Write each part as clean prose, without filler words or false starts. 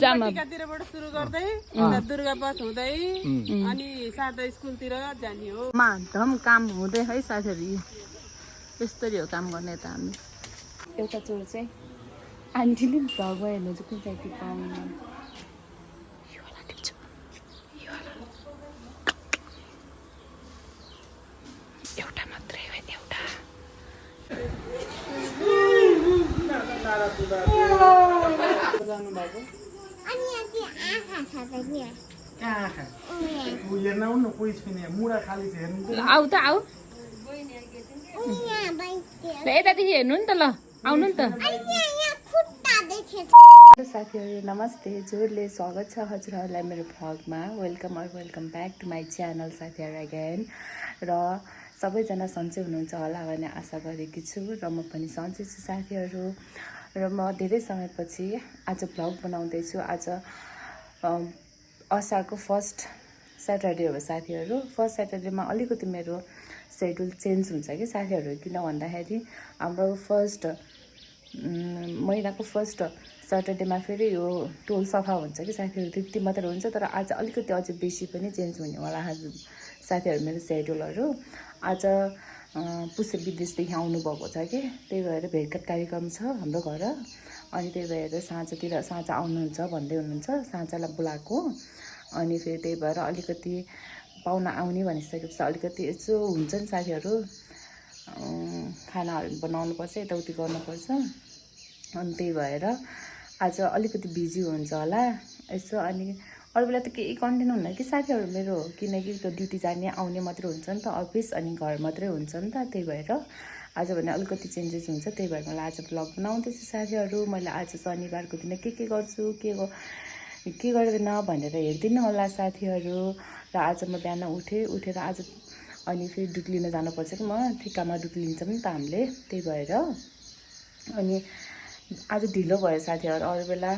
जामा टिकातिरबाट सुरु गर्दै दुर्गा पथ हुँदै अनि सादा स्कुलतिर जाने हो। एकदम काम हुँदै है साथीहरू। यस्तरी हो काम गर्ने त हामी। एउटा चोर चाहिँ आन्टीले पनि भ्लग हेर्नु चाहिँ कुन चाहिँ पाउनु एउटा मात्रै हो एउटा। आऊ त आऊ यतादेखि हेर्नु नि त ल आउनु नि त। साथीहरू नमस्ते, जोरले स्वागत छ हजुरहरूलाई मेरो भ्लगमा। Welcome back to my channel साथीहरू अगेन। र सबैजना सन्चै हुनुहुन्छ होला भन्ने आशा गरेकी छु र म पनि सन्चै छु साथीहरू। र म धेरै समयपछि आज भ्लग बनाउँदैछु। आज असारको फर्स्ट स्याटरडे हो साथीहरू। फर्स्ट स्याटरडेमा अलिकति मेरो सेड्युल चेन्ज हुन्छ कि साथीहरू, किन भन्दाखेरि हाम्रो फर्स्ट महिनाको फर्स्ट स्याटरडेमा फेरि यो टोल सफा हुन्छ कि साथीहरू, त्यति मात्र हुन्छ। तर आज अलिकति अझै बेसी पनि चेन्ज हुने होला साथीहरू मेरो सेड्युलहरू। आज पुसे विदेशदेखि आउनुभएको छ कि, त्यही भएर भेटघाट कार्यक्रम छ हाम्रो घर। अनि त्यही भएर साँझ आउनुहुन्छ भन्दै हुनुहुन्छ, साँझलाई बोलाएको। अनि फेरि त्यही भएर अलिकति पाहुना आउने भनिसकेपछि अलिकति यसो हुन्छ नि साथीहरू, खानाहरू बनाउनुपर्छ, यताउति गर्नुपर्छ। अनि त्यही भएर आज अलिकति बिजी हुन्छ होला यसो। अनि अरू बेला त केही कन्टेन्ट हुन्न कि साथीहरू मेरो, किनकि ड्युटी जाने आउने मात्रै हुन्छ नि त, अफिस अनि घर मात्रै हुन्छ नि त। त्यही भएर आज भने अलिकति चेन्जेस हुन्छ, त्यही भएर मलाई आज भ्लग बनाउँदैछु साथीहरू। मैले आज शनिबारको दिन के गर्छु के गर्दैन भनेर हेरिदिनु होला साथीहरू। र आज म बिहान उठेर आज अनि फेरि दुध लिन जानुपर्छ कि, म ठिक्कामा दुध लिन्छौँ नि त हामीले, त्यही भएर। अनि आज ढिलो भयो साथीहरू, अरू बेला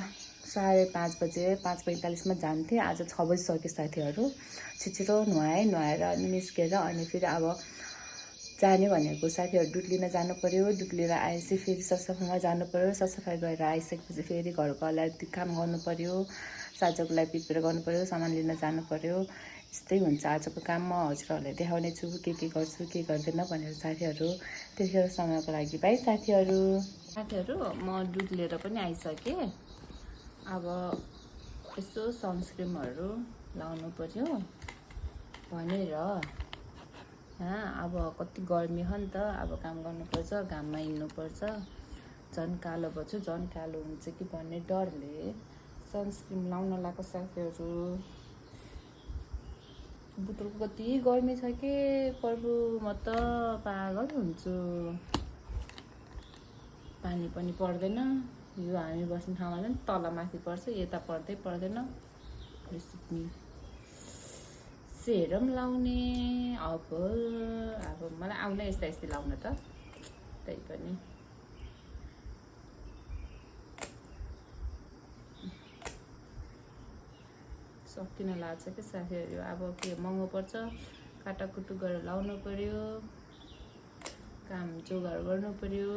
5:30 बजे 5:45मा जान्थेँ, आज 6 बजिसक्यो साथीहरू। छिटो नुहाएर अनि निस्केर अनि फेरि अब जाने भनेको साथीहरू, दुध लिन जानु पऱ्यो। दुध लिएर आएपछि फेरि सरसफाइमा जानु पऱ्यो। सरसफाइ गरेर आइसकेपछि फेरि घरकोलाई काम गर्नु पऱ्यो, साँझको लागि प्रिपेयर गर्नु पऱ्यो, सामान लिन जानु पऱ्यो। यस्तै हुन्छ आजको काम। म हजुरहरूलाई देखाउने छु के गर्छु के गर्दैन भनेर साथीहरू। त्यतिखेर समयको लागि बाई साथीहरू। म दुध लिएर पनि आइसकेँ। अब यसो सनस्क्रिमहरू लाउनु पऱ्यो भनेर। अब कति गर्मी हो नि त, अब काम गर्नुपर्छ, घाममा हिँड्नुपर्छ। झन् कालो बच्छु, झन् कालो हुन्छ कि भन्ने डरले सनस्क्रिम लाउन लगाएको साथीहरू। बुटोलको कति गर्मी छ कि प्रभु, म त पागल हुन्छु। पानी पनि पर्दैन, यो हामी बस्ने ठाउँमा चाहिँ तल माथि पर्छ, यता पर्दैन। सेरम लाउने अब मलाई आउन यस्तै लाउन त, त्यही पनि सकिन लाग्छ कि साथीहरू। अब के महँगो पर्छ, काटाकुटु गरेर लाउनु पऱ्यो, काम जोगाड गर्नु पऱ्यो।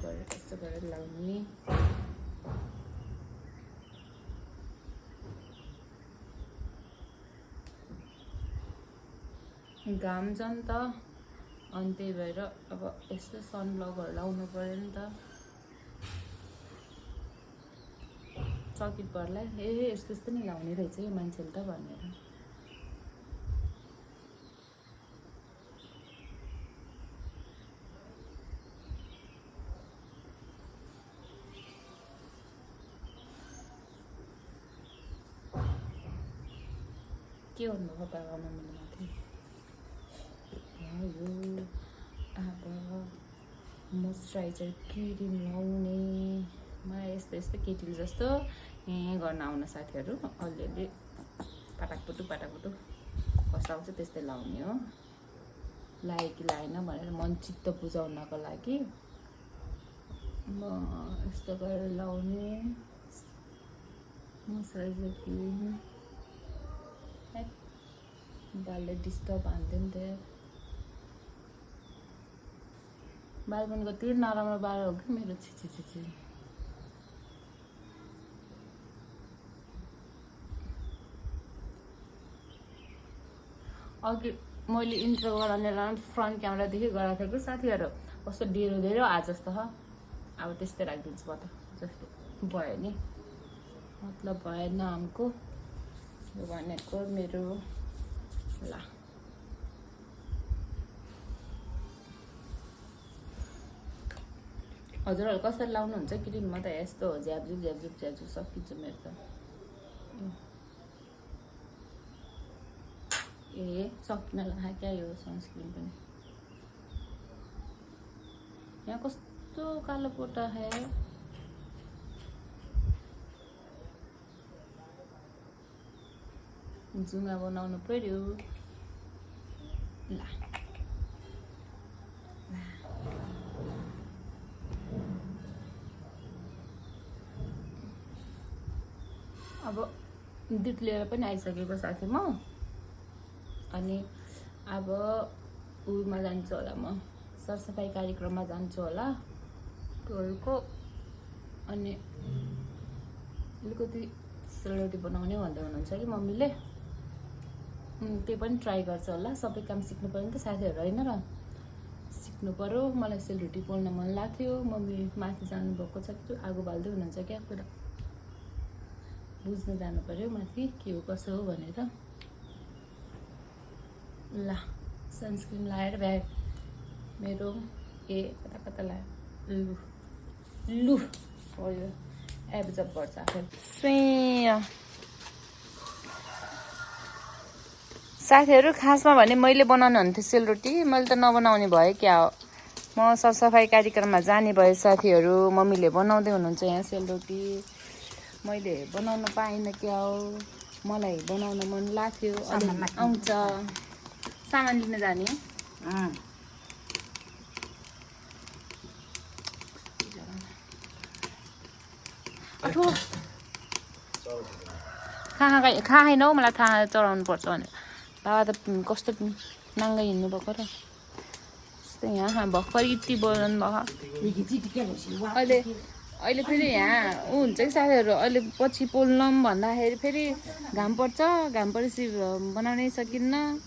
यस्तो गरेर लाउने। घाम जान्छ त, अनि त्यही भएर अब यस्तो सनब्लकहरू लाउनु पऱ्यो नि त। चकित पर्ला यस्तो नै लाउने रहेछ यो मान्छेले त भनेर। के भन्नुभयो बाबा मम्मीले माथि? अब मोइस्चराइजर क्रिम लाउने। मलाई यस्तो केटिल जस्तो गर्न आउन साथीहरू, अलिअलि पाटाकपुटु कस्तो आउँछ त्यस्तै लाउने हो। लाएँ कि लाएन भनेर मन चित्त बुझाउनको लागि म यस्तो गरेर लाउने मोइस्चराइजर क्रिम। बालले डिस्टर्ब हान्थ्यो नि त। बालकनीको त्यो नराम्रो बाल हो कि मेरो छिछि अघि मैले इन्ट्रो गराउने फ्रन्ट क्यामेरादेखि गराएको थिएँ कि साथीहरू कस्तो डेरो आज जस्तो ह अब त्यस्तै राखिदिन्छु म त जस्तो भयो नि मतलब भएन हमको यो भनेको मेरो ल हजुरहरू कसरी लाउनुहुन्छ क्रिम म त यस्तो हो झ्याब्झुप सकिन्छ मेरो त ए सकिन लाग्यो क्या यो सनस्क्रिन पनि यहाँ कस्तो कालो पोटा है जुङ्गा बनाउनु पर्यो ल अब दुध लिएर पनि आइसकेको साथी म अनि अब उमा जान्छु होला म सरसफाइ कार्यक्रममा जान्छु होला टोलको अनि अलिकति सेलरोटी बनाउने भन्दै हुनुहुन्छ कि मम्मीले त्यो पनि ट्राई गर्छ होला सबै काम सिक्नु पर्यो नि त साथीहरू होइन र सिक्नु पर्यो मलाई सेलरोटी पोल्न मन लाग्थ्यो मम्मी माथि जानुभएको छ कि आगो बाल्दै हुनुहुन्छ क्या कुरा बुझ्न जानु पर्यो माथि के हो कसो हो भनेर ल सनस्क्रिन लाएर ब्याग मेरो कता कता लायो लु पऱ्यो एब्जर्ब गर्छ आफै साथीहरू खासमा भने मैले बनाउनु हुन्थ्यो सेलरोटी मैले त नबनाउने भयो क्या हो म सरसफाइ कार्यक्रममा जाने भए साथीहरू मम्मीले बनाउँदै हुनुहुन्छ यहाँ सेलरोटी मैले बनाउन पाइनँ क्या हो मलाई बनाउन मन लाग्थ्यो आउँछ सामान लिन जाने खा होइन हौ मलाई थाहा चढाउनु पर्छ भनेर बाबा त कस्तो नाङ्गै हिँड्नु भएको र यस्तो यहाँ भर्खर यति बोल्नु भएको अहिले फेरि यहाँ ऊ हुन्छ कि साथीहरू अहिले पछि पोल्न भन्दाखेरि फेरि घाम पर्छ घाम परेपछि बनाउनै सकिन्न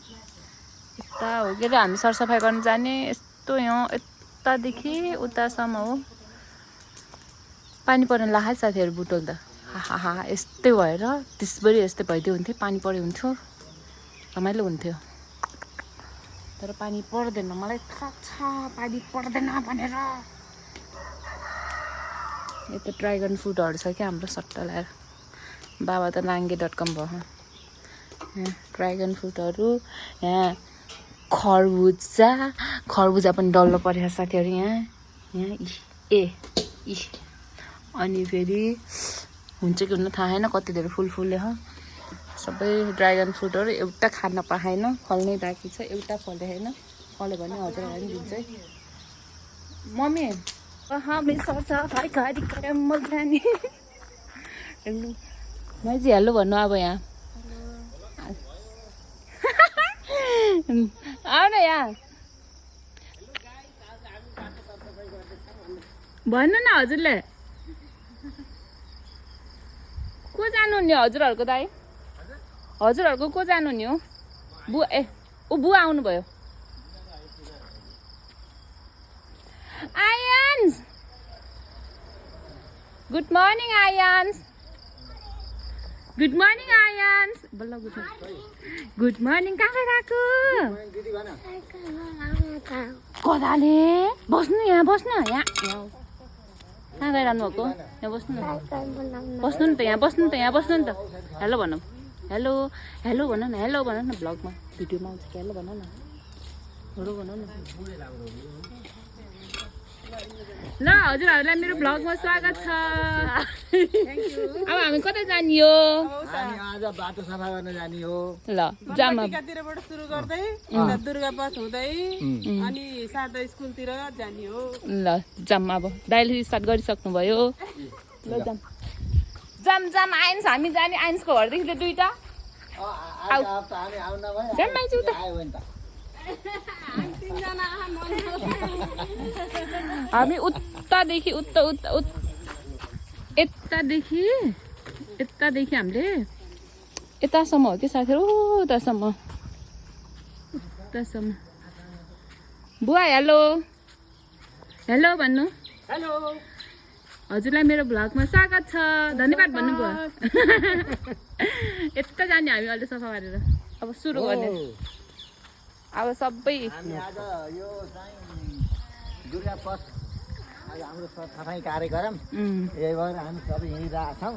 यता हो के अरे हामी सरसफाइ गर्न जाने यस्तो यहाँ यतादेखि उतासम्म हो पानी पर्न लाग्यो साथीहरू बुटोल त हा यस्तै भएर त्यसभरि यस्तै भइदियो हुन्थ्यो पानी पऱ्यो हुन्थ्यो रमाइलो हुन्थ्यो तर पानी पर्दैन मलाई थाहा छ पानी पर्दैन भनेर यता ड्रागन फ्रुटहरू छ क्या हाम्रो सट्टा लगाएर बाबा त नाङ्गे.com भयो यहाँ ड्रागन फ्रुटहरू यहाँ खरबुजा पनि डल्लो परेको साथीहरू यहाँ अनि फेरि हुन्छ कि हुन्न थाहा छैन कति धेरै फुल ह सबै ड्रागन फ्रुटहरू एउटा खान पाएन फल्नै बाँकी छ एउटा फले होइन फल्यो भने हजुरहरूलाई पनि दिन्छ है मम्मी हामी सरसफाइ कार्यक्रममा जाने मैले हेलो भन्नु अब यहाँ आउन यहाँ भन्नु न हजुरले को जानु नि हजुरहरूको दाइ हजुरहरूको को जानु नि हो बुवा बुवा आउनुभयो आयन्स गुड मर्निङ आयन्स बल्ल गुड मर्निङ कहाँ गएको कदाले बस्नु यहाँ बस्नु यहाँ कहाँ गइरहनु भएको यहाँ बस्नु न बस्नु नि त यहाँ बस्नु नि त हेलो भनौँ हेलो भन न ब्लगमा भिडियोमा आउँछ कि हेलो भन न ल हजुरहरूलाई मेरो भ्लगमा स्वागत छ अब हामी कता जाने हो आज बाटो सफा गर्न जाने हो ल जाम टिकातिरबाट सुरु गर्दै दुर्गा पथ हुँदै अनि सादा स्कुलतिर जाने हो ल जाम अब दाइले स्टार्ट गरिसक्नु भयो ल जाम आइन्स हामी जाने आइन्सको घरदेखि त दुईटा तिनजना आहा मन हामी उतादेखि यतादेखि हामीले यतासम्म हो कि साथीहरू उतासम्म बुवा हेलो हेलो भन्नु हेलो हजुरलाई मेरो भ्लगमा स्वागत छ धन्यवाद भन्नु बुवा यता जाने हामी अहिले सफा गरेर अब सुरु गर्ने अब सबै हामी आज यो चाहिँ दुर्गा पथ आज हाम्रो सफाइ कार्यक्रम यही भएर हामी सबै हिँडिरहेका छौँ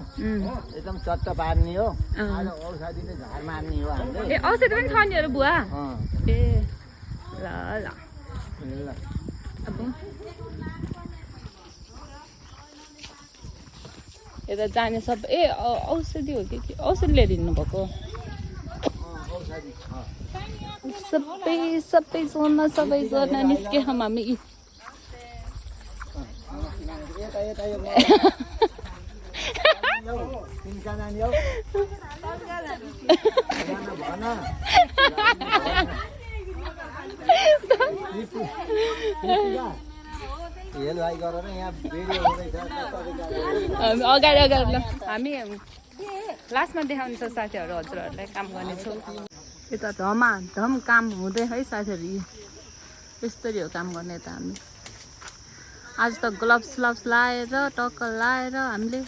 एकदम चट्ट पार्ने हो आज औषधिले झार मार्ने हो हामीले ए औषधि पनि छ नि बुवा ए ल ल ल अब यता जाने सब ए औषधि हो कि औषधि लिएर हिँड्नु भएको औषधि सबैजना निस्के हामी यता यता यो तिनका नानी हौ भन हेल भाइ गरेर यहाँ भिडियो हुँदैछ अगाडि ल हामी लास्टमा देखाउने छ साथीहरू हजुरहरूलाई काम गर्नेछौँ यता धम काम हुँदै है साथीहरू यस्तरी हो काम गर्ने त हामी आज त ग्लोभ्स लाएर टक्क लाएर हामीले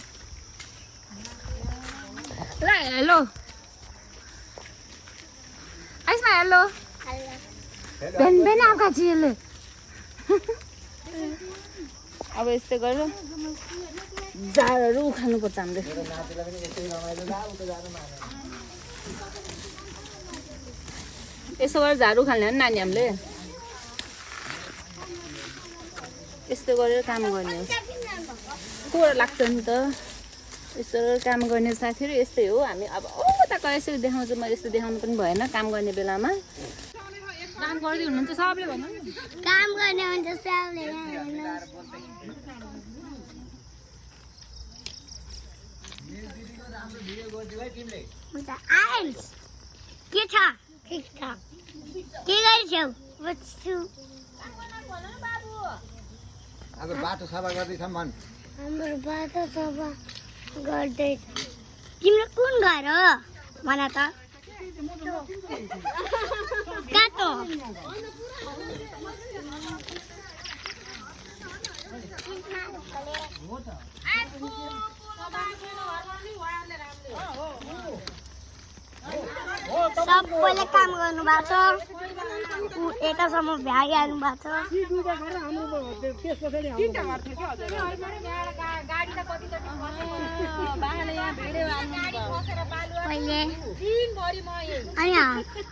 ल हेलो आइसमा हेलो भेन आउँका जिले अब यस्तै गरेर झारहरू उखाल्नुपर्छ हामीले यसो गरेर झार उखाल्ने हो नि नानी हामीले यस्तो गरेर काम गर्ने हो कोरा लाग्छ नि त यस्तो काम गर्ने साथीहरू यस्तै हो हामी अब उताको यसरी देखाउँछु म यस्तो देखाउनु पनि भएन काम गर्ने बेलामा काम गर्दै हुनुहुन्छ सबले भन्नु काम गर्ने हुन्छ सबले आइन्स के छ ठिक छ के गर्छौ बस्छु अब बाटो सफा गर्दैछ मन हाम्रो बाटो सफा गर्दैछ तिम्रो कुन घर हो भन त काटो सबैले काम गर्नु भएको छ यतासम्म भ्याइहाल्नु भएको पहिले अनि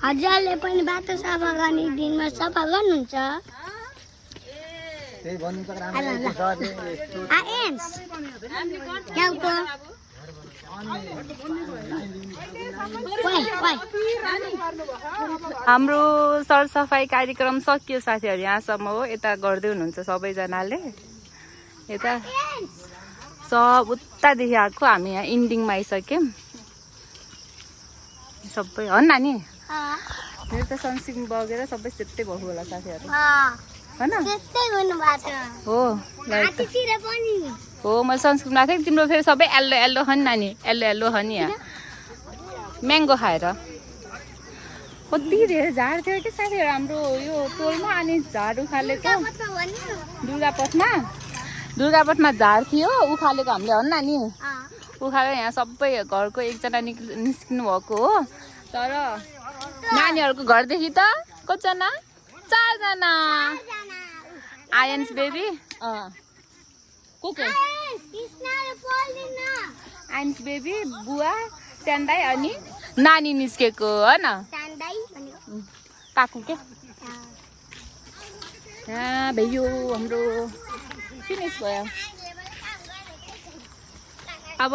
हजुरले पनि बाटो सफा गर्ने दिनमा सफा गर्नुहुन्छ त्यही भन्नु त राम्रो हाम्रो सरसफाइ कार्यक्रम सकियो साथीहरू यहाँसम्म हो यता गर्दै हुनुहुन्छ सबैजनाले यता सब उतादेखि आएको हामी यहाँ इन्डिङमा आइसक्यौँ सबै हो नानी मेरो त सनस्क्रिन बगेर सबै सेतै भएको होला साथीहरू होइन हो हो मैले सनस्क्रिन लगाएको थिएँ तिम्रो फेरि सबै एल्लो एल्लो छ नि नानी एल्लो एल्लो छ नि यहाँ म्याङ्गो खाएर कति धेरै झार थियो कि साथीहरू हाम्रो यो टोलमा अनि झार उखालेको दुर्गापथमा झार थियो उखालेको हामीले हो नि नानी उखालेर यहाँ सबै घरको एकजना निस्किनु भएको हो तर नानीहरूको घरदेखि त कतिजना 4 जना आयन्स बेबी को आयन्स बेबी बुवा स्यान्दाई अनि नानी निस्केको हो न काकु के भइयो हाम्रो फिनिस भयो अब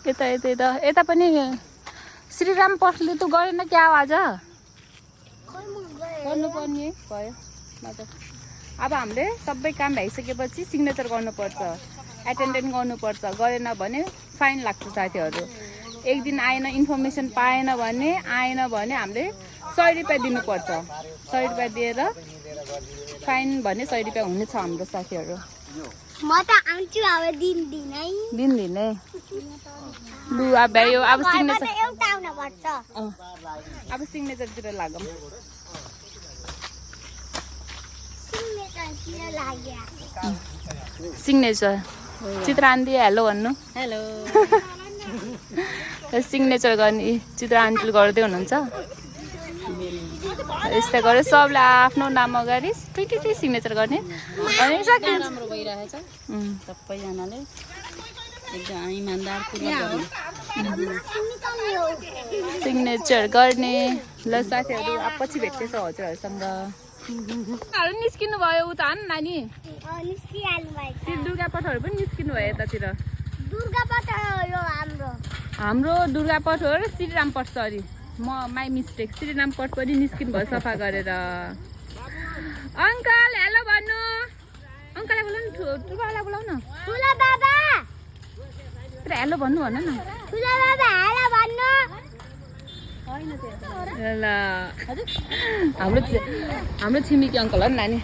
यता पनि श्रीराम पसले त गरेन क्या आज गर्नुपर्ने भयो अब हामीले सबै काम भइसकेपछि सिग्नेचर गर्नुपर्छ एटेन्डेन्ट गर्नुपर्छ गरेन भने फाइन लाग्छ साथीहरू एक दिन आएन इन्फर्मेसन पाएन भने हामीले 100 रुपियाँ दिनुपर्छ 100 रुपियाँ दिएर फाइन भने 100 रुपियाँ हुनेछ हाम्रो साथीहरू म त आउँछु अब दिनदिनै दिनदिनै लु अब यो अब सिग्नेचर एउटा आउन पर्छ अब सिग्नेचरतिर लागौँ सिग्नेचरतिर लाग्यो सिग्नेचर चित्रान्ती हेलो भन्नु हेलो सिग्नेचर गर्ने चित्र आन्टीले गर्दै हुनुहुन्छ यस्तै गऱ्यो सबले आफ्नो नाम अगाडि टिटी सिग्नेचर गर्ने अनि सक्यो राम्रो भइरहेछ सबैजनाले एकदम इमान्दारपूर्वक गर्ने सिग्नेचर गर्ने ल साथीहरू अब पछि भेट्दैछ हजुरहरूसँग निस्किनु भयो उता नि नानी निस्किहाल्नु भएको दुर्गापटहरू पनि निस्किनु भयो यतातिर दुर्गापट हो हाम्रो हाम्रो दुर्गापट हो र श्रीरामपट सरी म माई मिस्टेक श्रीरामपट पनि निस्किनु भयो सफा गरेर अङ्कल हेलो भन्नु अङ्कललाई बोलाउनु ठुलोलाई बोलाउन ठुलो बाबा हेलो भन्नु भन न ठुलो बाबा हेलो भन्नु ल हाम्रो छिमेकी अङ्कल हो नि नानी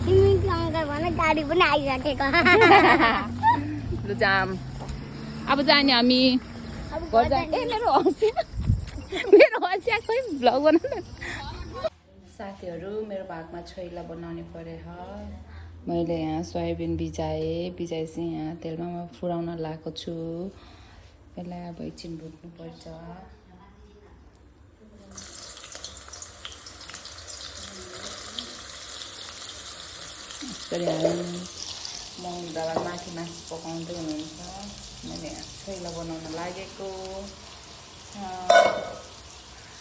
छिमेकी अङ्कल भन गाडी पनि आइसकेको लु जाम अब जाने हामी घर जाने ए मेरो हँसिया खोइ भ्लग बनाउनु साथीहरू मेरो भागमा छोइला बनाउने परे मैले यहाँ सोयाबिन भिजाएपछि यहाँ तेलमा म फुराउन लगाएको छु पहिला अब एकछिन भुट्नुपर्छ यसरी हामी मौन दादा माथि पकाउँदै हुनुहुन्छ मैले छोइला बनाउन लागेको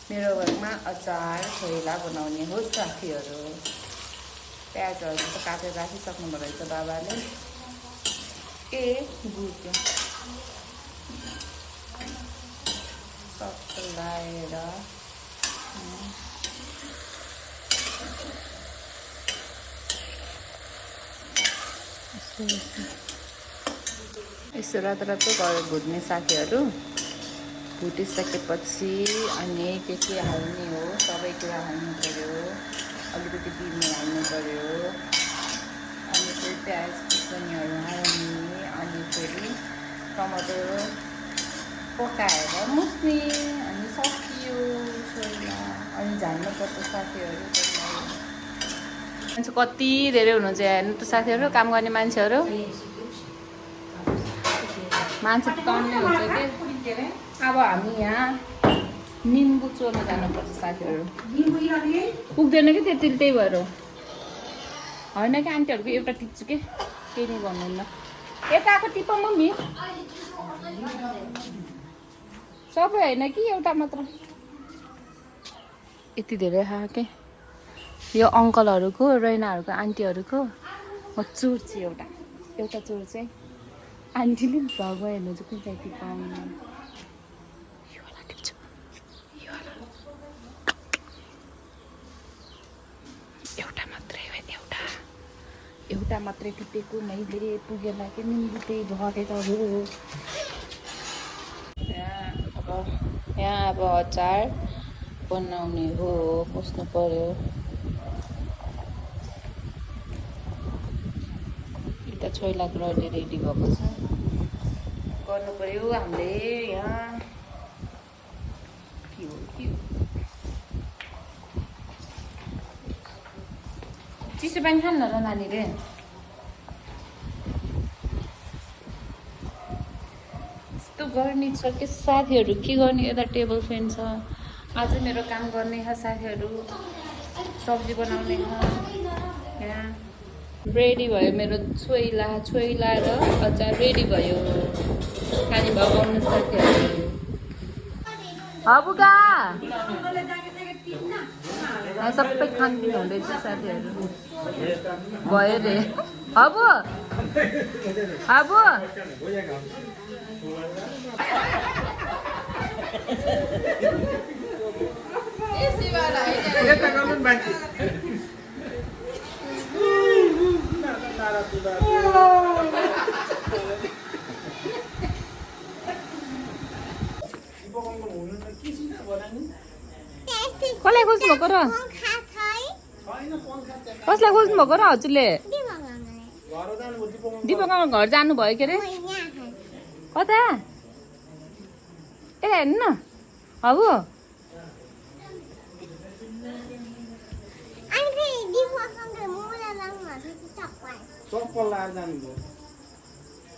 मेरो घरमा अचार छोइला बनाउने हो साथीहरू प्याजहरू त काटेर राखिसक्नु रहेछ बाबाले ए गुड्यो सबै लगाएर यसो रातो रातो गरेर भुट्ने साथीहरू भुटिसकेपछि अनि के हाल्ने हो सबै कुरा हाल्नु पऱ्यो अलिकति दिनु हाल्नु पऱ्यो अनि फेरि प्याज खुर्सानीहरू हाल्ने अनि फेरि टमाटर पकाएर मुस्ने अनि सकियो छोइला अनि झाल्नुपर्छ साथीहरू मान्छे कति धेरै हुनुहुन्छ हेर्नु त साथीहरू काम गर्ने मान्छेहरू मान्छे त टन्नै हुन्छ कि अब हामी यहाँ निम्बु चोर्न जानुपर्छ साथीहरू पुग्दैन कि त्यही भएर होइन कि आन्टीहरूको एउटा टिप्छु के केही नै भन्नुहुन्न यता आएको टिप मम्मी सबै होइन कि एउटा मात्र यति धेरै खा के यो अङ्कलहरूको रैनाहरूको आन्टीहरूको म चोर्छु एउटा चोर चाहिँ आन्टीले पनि भ्लगमा हेर्नु चाहिँ कुन चाहिँ टिपाउनु एउटा मात्रै टिपेको मैले पुगेन कि निम्बु त्यही भरेको हो यहाँ अब अचार बनाउने हो पस्नु पर्यो यता छोइलाको रडी रेडी भएको छ गर्नु पर्यो हामीले यहाँ के हो चिसो पानी खान्न र नानीले यस्तो गर्ने छ के साथीहरू के गर्ने यता टेबल फ्यान छ आज मेरो काम गर्ने छ साथीहरू सब्जी बनाउने छ यहाँ रेडी भयो मेरो छोइला र अचार रेडी भयो खाने भयो आउनु साथीहरू हबुगा सबै खानपिन हुँदैछ साथीहरू भयो रे अब भएको र पङ्खा छै छैन पङ्खा त्यहाँ कसलाई खोज्नु भएको र हजुरले दिमागमा घर जानु दिपक दिपक घर जानुभयो के अरे म यहाँ खाएँ कता ए हेर्नु न हौ अनि फेरि दिमागमा मुला लाउनु भएको छ चप्पल चप्पल लाएर जानुभयो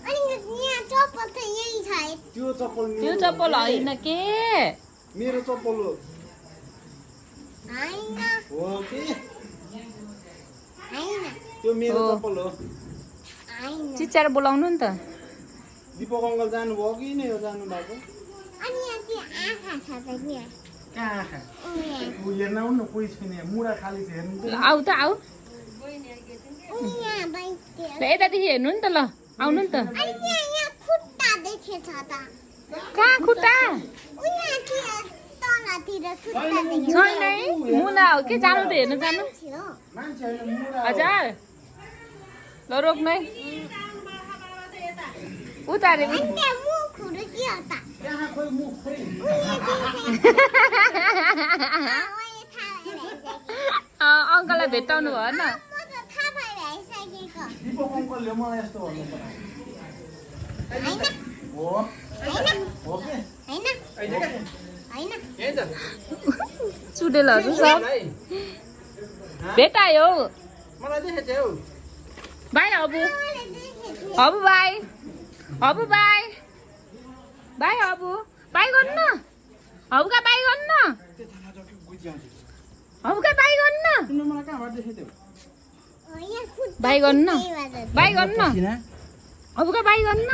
अनि यहाँ चप्पल त यही छ त्यो चप्पल त्यो चप्पल होइन के मेरो चप्पल हो होइन हो कि होइन त्यो मेरो हो। चप्पल हो होइन चिच्याएर बोलाउनु नि त दिपक अङ्कल जानुभयो कि नै हो जानु भएको अनि यहाँ त्यो आँखा छ त यहाँ कहाँ आँखा यहाँ ऊ हेर्न आउनु न कोही छैन यहाँ मुढा खाली छ हेर्नु ल आऊ त आऊ यहाँ बाइक थियो ल यतादेखि हेर्नु नि त ल आउनु नि त अनि यहाँ खुट्टा देखेछ त कहाँ खुट्टा यहाँ थियो तलतिर खुट्टा देखेछ छैन है मुना हो के जानु त हेर्नु जानु थियो मान्छे होइन मुढा हो। हजुर ल रोक्नु है उतारे अनि त्यहाँ मुखहरू के हो त कहाँ खोइ मुख खोइ अङ्कललाई भेट्टाउनु भयो न म त थाहा भएर आइसकेको दिपक अङ्कलले मलाई यस्तो भन्नु पर्यो होइन हो होइन हो के होइन होइन चुडेलहरू सब भेटायो मलाई देखेको बाई हबु मैले देखेको थिएँ हबु बाई हबु बाई बाई हबु बाई गर्नु न हबुका बाई गर्नु न हबुका बाई गर्नु न तिमीले मलाई कहाँबाट देखेको थियो यहाँ खुट्टा बाई गर्नु न त्यही भएर बाई गर्नु न हबुका बाई गर्नु न